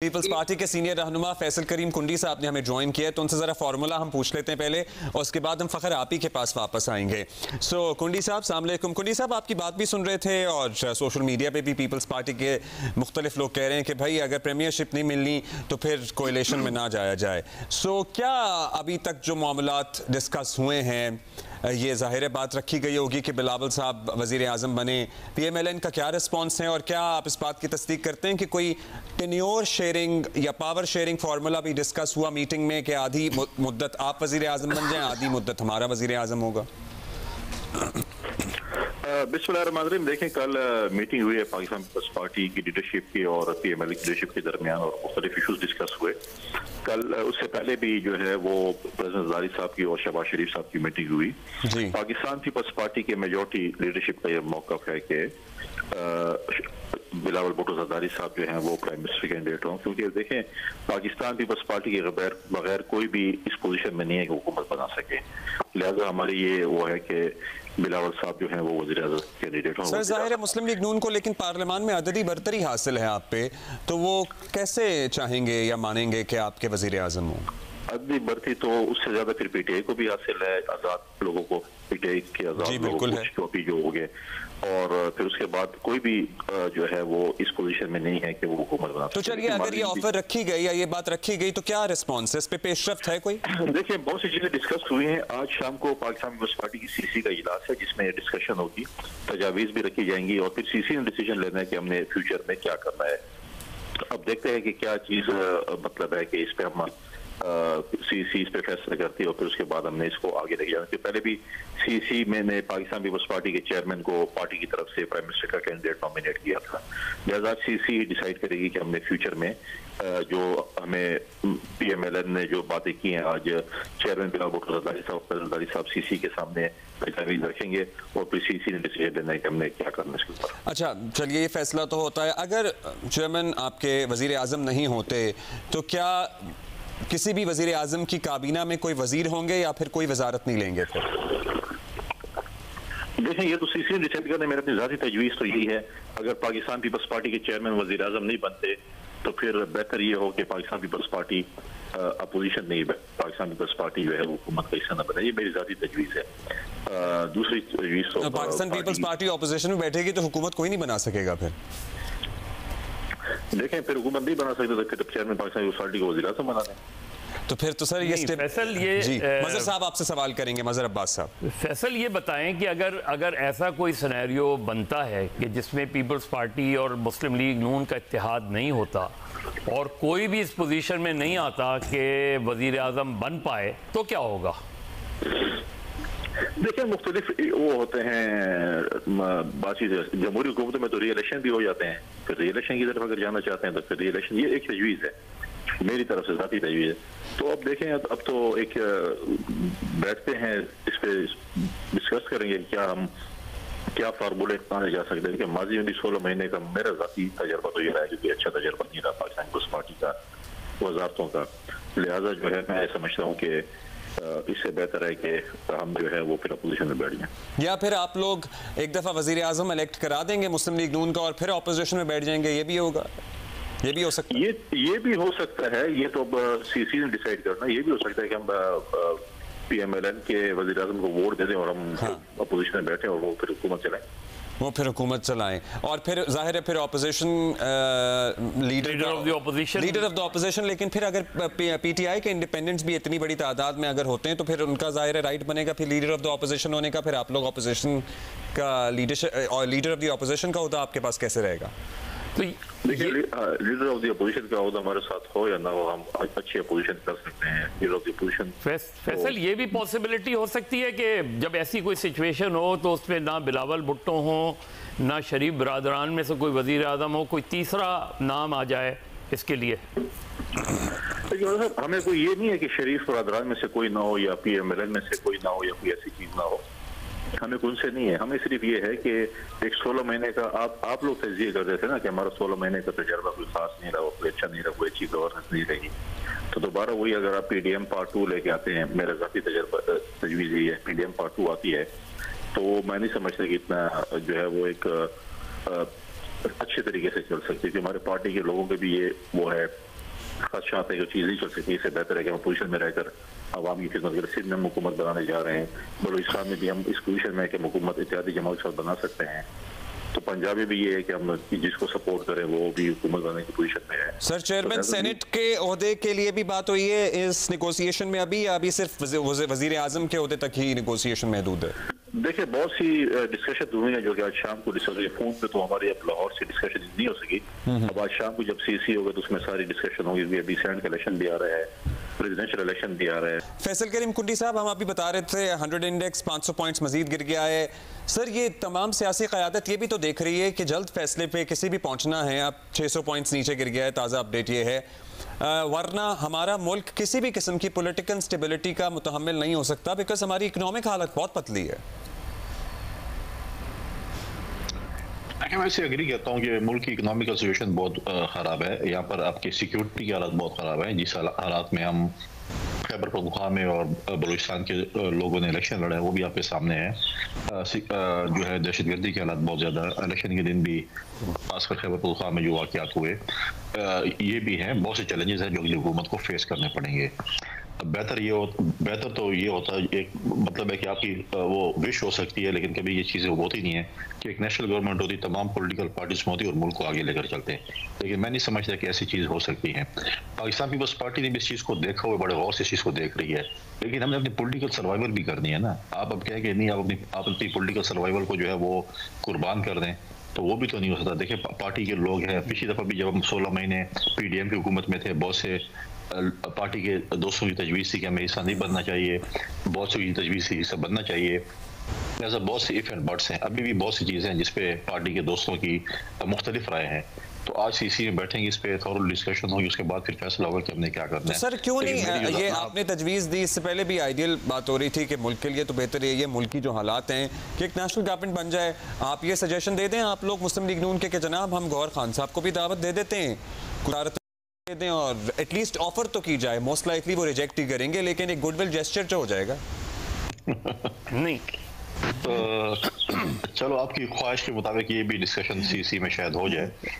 Peoples party के senior रहनुमा फैसल करीम कुंडी साहब ने हमें ज्वाइन किया, तो उनसे ज़रा फार्मूला हम पूछ लेते हैं पहले और उसके बाद हम फ़खर आप ही के पास वापस आएंगे। कुंडी साहब अस्सलाम वालेकुम। कुंडी साहब आपकी बात भी सुन रहे थे और सोशल मीडिया पे भी पीपल्स पार्टी के मुख्तलिफ लोग कह रहे हैं कि भाई अगर प्रीमियरशिप नहीं मिलनी तो फिर कोएलिशन में ना जाया जाए। क्या अभी तक जो मामलात डिस्कस हुए हैं ये ज़ाहिर बात रखी गई होगी कि बिलावल साहब वज़ीर आज़म बने, PMLN का क्या रिस्पॉन्स है और क्या आप इस बात की तस्दीक करते हैं कि कोई टेन्योर शेयरिंग या पावर शेयरिंग फार्मूला भी डिस्कस हुआ मीटिंग में कि आधी मुद्दत आप वज़ीर आज़म बन जाएं, आधी मुद्दत हमारा वज़ीर आज़म होगा? बिस्मिल्लाहिर्रहमानिर्रहीम। देखें, कल मीटिंग हुई है पाकिस्तान पीपल्स पार्टी की लीडरशिप की और PMLN की लीडरशिप के दरमियान और मुख्तलिफ इशूज़ डिस्कस हुए। कल उससे पहले भी जो है वो प्रेसिडेंट ज़रदारी साहब की और शहबाज शरीफ साहब की मीटिंग हुई। पाकिस्तान पीपल्स पार्टी के मेजॉरिटी लीडरशिप का यह मौक़िफ़ है कि बिलावल भुट्टो ज़रदारी साहब जो हैं वो प्राइम मिनिस्टर कैंडिडेट हों, क्योंकि देखें पाकिस्तान पीपल्स पार्टी के बगैर कोई भी इस पोजीशन में नहीं है कि हुकूमत बना सके। लिहाजा हमारी ये वो है कि बिलावल साहब जो हैं वो वज़ीर आज़म कैंडिडेट हों। सर ज़ाहिर है मुस्लिम लीग नून को लेकिन पार्लियामान में अददी बरतरी हासिल है आप पे, तो वो कैसे चाहेंगे या मानेंगे कि आपके वज़ीर आज़म हों? अददी बरती तो उससे ज्यादा फिर PTI को भी हासिल है, आजाद लोगों को, PTI के आजाद लोगों को भी जो हो गए, और फिर उसके बाद कोई भी जो है वो इस पोजीशन में नहीं है कि वो हुकूमत बना। तो चलिए अगर ये ऑफर रखी गई या ये बात रखी गई तो क्या रिस्पॉन्स है, इस पे पेशरफ्त है कोई? देखिए, बहुत सी चीजें डिस्कस हुई हैं। आज शाम को पाकिस्तान पीपल्स पार्टी की CC का इजलास है जिसमें डिस्कशन होगी, तजावीज भी रखी जाएंगी और फिर CC ने डिसीजन लेना है कि हमने फ्यूचर में क्या करना है। अब देखते हैं कि क्या चीज मतलब है कि इस पे हम CC इस पे फैसला करती है और फिर उसके बाद हमने इसको आगे लेके जाना। तो पहले भी CC मैंने पाकिस्तान पीपल्स पार्टी के चेयरमैन को पार्टी की तरफ से प्राइम मिनिस्टर का कैंडिडेट नॉमिनेट किया था। लिहाजा CC डिसाइड करेगी कि हमने फ्यूचर में जो हमें PMLN ने जो बातें की हैं, आज चेयरमैन बिलावल भुट्टो ज़रदारी साहब CC के सामने तजवीज़ रखेंगे और फिर CC ने डिसीजन लेना है कि हमने क्या करना है इसके ऊपर। अच्छा चलिए, ये फैसला तो होता है। अगर चेयरमैन आपके वज़ीर आज़म नहीं होते तो क्या किसी भी वज़ीर आज़म की काबीना में कोई वज़ीर होंगे या फिर कोई वजारत नहीं लेंगे? फिर देखें, ये तो CC ने डिसाइड करना है। मेरी अपनी ज़ाती तजवीज़ तो यही है, अगर पाकिस्तान पीपल्स पार्टी के चेयरमैन वज़ीर आज़म नहीं बनते तो फिर बेहतर ये हो कि पाकिस्तान पीपल्स पार्टी अपोजिशन नहीं, पाकिस्तान पीपल्स पार्टी जो है हुकूमत का हिस्सा न बने। ये मेरी ज़ाती तजवीज़ है। दूसरी तजवीज़ तो पाकिस्तान पीपल्स पार्टी अपोजिशन में बैठेगी तो हुकूमत कोई नहीं बना सकेगा। फिर देखें, फिर हुकूमत नहीं बना सकते तो फिर चेयरमैन पाकिस्तान पीपल्स पार्टी को वज़ीर आज़म बना दें। तो फिर तो सर ये फैसल ये मजहर साहब आपसे सवाल करेंगे। मजहर अब्बास साहब, फैसल ये बताएं कि अगर ऐसा कोई सिनेरियो बनता है कि जिसमें पीपल्स पार्टी और मुस्लिम लीग नून का इत्तेहाद नहीं होता और कोई भी इस पोजीशन में नहीं आता कि वज़ीर आज़म बन पाए, तो क्या होगा? देखिए, मुख्तलिफ वो होते हैं बातचीत। जमहूरी हुकूमतों में तो री इलेक्शन भी हो जाते हैं, फिर री इलेक्शन की तरफ अगर जाना चाहते हैं तो फिर री इलेक्शन, ये एक तजवीज़ है मेरी तरफ से, ज़ाती तजवीज़ है। तो अब देखें, अब तो एक बैठते हैं, इस पे डिस्कस करेंगे क्या फार्मूले अपनाने जा सकते हैं। कि माजी में भी 16 महीने का मेरा ज़ाती तजर्बा तो ये रहा है, क्योंकि अच्छा तजर्बा नहीं रहा पाकिस्तान पीपल्स पार्टी का वजारतों का। लिहाजा जो है मैं समझता हूँ कि इससे बेहतर है कि हम जो है वो फिर अपोजिशन में बैठ जाएं, या फिर आप लोग एक दफ़ा वज़ीर आज़म इलेक्ट करा देंगे मुस्लिम लीग नून का और फिर अपोजिशन में बैठ जाएंगे। ये भी होगा, ये भी हो सकता है। ये भी हो सकता है। ये तो अब CC ने डिसाइड करना। ये भी हो सकता है कि हम PMLN के वज़ीर आज़म को वोट दे दें और हम अपोजिशन में बैठे और वो फिर हुकूमत चलाएं। और फिर जाहिर है फिर opposition leader of the opposition. लेकिन फिर अगर PTI के इंडिपेंडेंट्स भी इतनी बड़ी तादाद में अगर होते हैं तो फिर उनका जाहिर है राइट बनेगा फिर लीडर ऑफ द ऑपोजिशन होने का। फिर आप लोग ऑपोजिशन का लीडरशिप और लीडर ऑफ द ऑपोजिशन का होता आपके पास कैसे रहेगा? तो देखिए, लीडर ऑफ द अपोजिशन का होता हमारे साथ हो या ना हो, हम अच्छी अपोजिशन कर सकते हैं। Leader of the opposition Faisal ये भी पॉसिबिलिटी हो सकती है कि जब ऐसी कोई सिचुएशन हो तो उसमें ना बिलावल भुट्टो हो ना शरीफ बरादरान में से कोई वज़ीर आज़म हो, कोई तीसरा नाम आ जाए इसके लिए। हमें कोई ये नहीं है कि शरीफ बरादरान में से कोई ना हो या PMLN में से कोई ना हो या कोई ऐसी चीज ना हो। हमें उनसे नहीं है। हमें सिर्फ ये है कि एक 16 महीने का आप लोग तजज़िया कर रहे थे ना कि हमारा 16 महीने का तजर्बा कोई खास नहीं रहा, कोई अच्छा नहीं रहा, कोई अच्छी गवर्नेंस नहीं रही। तो दोबारा वही अगर आप PDM पार्ट 2 लेके आते हैं, मेरा ज़ाती तजर्बा तजवीज़ यही है, PDM पार्ट 2 आती है तो मैं नहीं समझता कि इतना जो है वो एक अच्छे तरीके से चल सकती है। हमारे पार्टी के लोगों के भी ये वो है खदशात है, जो चीज़ नहीं चल सकती, इससे बेहतर है कि हम पोजीशन में रहकर आवाम की खिदमत करें। सिंध में हम हुकूमत बनाने जा रहे हैं, बलूचिस्तान में भी हम इस पोजीशन में है कि हम हुकूमत इत्तेहादी जमात के साथ बना सकते हैं। तो पंजाब में भी ये है कि हम जिसको सपोर्ट करें वो भी हुकूमत बनाने की पोजीशन में है। सर, चेयरमैन सेनेट के ओहदे के लिए भी बात हुई है इस नेगोशिएशन में अभी, या अभी सिर्फ वजीर आजम के ओहदे तक ही नेगोशिएशन महदूद है? देखिए, बहुत सी डिस्कशन हुई है जो कि आज शाम को डिस्कस हुई। फोन पे तो हमारे अब लाहौर से डिस्कशन नहीं हो सकी। अब आज शाम को जब सीसी होगा तो उसमें सारी डिस्कशन होगी। अभी सेनेट का इलेक्शन भी आ रहा है, प्रेसिडेंशियल इलेक्शन भी आ रहा है। फैसल करीम कुंडी साहब, हम अभी बता रहे थे 100 इंडेक्स 500 पॉइंट्स मजीद गिर गया है। सर, ये तमाम सियासी क़यादत ये भी तो देख रही है कि जल्द फैसले पे किसी भी पहुंचना है। अब 600 पॉइंट्स नीचे गिर गया है, ताज़ा अपडेट ये है। वरना हमारा मुल्क किसी भी किस्म की पॉलिटिकल स्टेबिलिटी का मुतहम्मिल नहीं हो सकता, बिकॉज हमारी इकोनॉमिक हालत बहुत पतली है। मैं वैसे एग्री करता हूँ कि मुल्क की इकोनॉमिकल सिचुएशन बहुत ख़राब है। यहाँ पर आपकी सिक्योरिटी की हालत बहुत ख़राब है। जिस हालात में हम खैबर पख्तूनख्वा में और बलूचिस्तान के लोगों ने इलेक्शन लड़ा है वो भी आपके सामने है। जो है दहशतगर्दी की हालत बहुत ज़्यादा, इलेक्शन के दिन भी खासकर खैबर पख्तूनख्वा में जो वाक़यात हुए ये भी हैं। बहुत से चैलेंजेस हैं जो कि हुकूमत को फेस करने पड़ेंगे। बेहतर तो ये होता है, एक मतलब है कि आपकी वो विश हो सकती है, लेकिन कभी ये चीज़ें होती नहीं है कि एक नेशनल गवर्नमेंट होती, तमाम पॉलिटिकल पार्टीज होती और मुल्क को आगे लेकर चलते हैं। लेकिन मैं नहीं समझता कि ऐसी चीज़ हो सकती है। पाकिस्तान पीपल्स पार्टी ने भी इस चीज़ को देखा हुआ, बड़े गौर से इस चीज़ को देख रही है, लेकिन हमने अपनी पॉलिटिकल सर्वाइवल भी करनी है ना। आप अब कहें कि नहीं, आप अपनी पॉलिटिकल सर्वाइवल को जो है वो कुर्बान कर दें, तो वो भी तो नहीं हो सकता। देखिए, पार्टी के लोग हैं, पिछली दफ़ा भी जब हम 16 महीने PDM की हुकूमत में थे, बहुत से पार्टी के दोस्तों की तजवीज़ थी कि हमें हिस्सा नहीं बनना चाहिए, बहुत सी तजवीज़ थी हिस्सा बनना चाहिए। ऐसा बहुत से इफ एंड बट्स हैं। अभी भी बहुत सी चीज़ें हैं जिस पे पार्टी के दोस्तों की मुख्तलिफ राय हैं। तो आज CC में बैठेंगे, इस पे थोड़ा डिस्कशन होगी, उसके बाद फिर फैसला होगा कि हमने क्या करना है। सर, क्यों नहीं ये आपने तजवीज़ दी, इससे पहले भी आइडियल बात हो रही थी कि मुल्क के लिए तो बेहतर है ये मुल्क की जो हालात हैं कि एक नेशनल गवर्नमेंट बन जाए। आप ये सजेशन दे दें, आप लोग मुस्लिम लीग नून के जनाब, हम गौहर खान साहब को भी दावत दे देते हैं, दे दें और एटलीस्ट ऑफर तो की जाए। मोस्ट लाइकली वो रिजेक्ट ही करेंगे, लेकिन एक गुडविल जेस्चर तो हो जाएगा। नहीं तो चलो, आपकी ख्वाहिश के मुताबिक ये भी डिस्कशन CC में शायद हो जाए।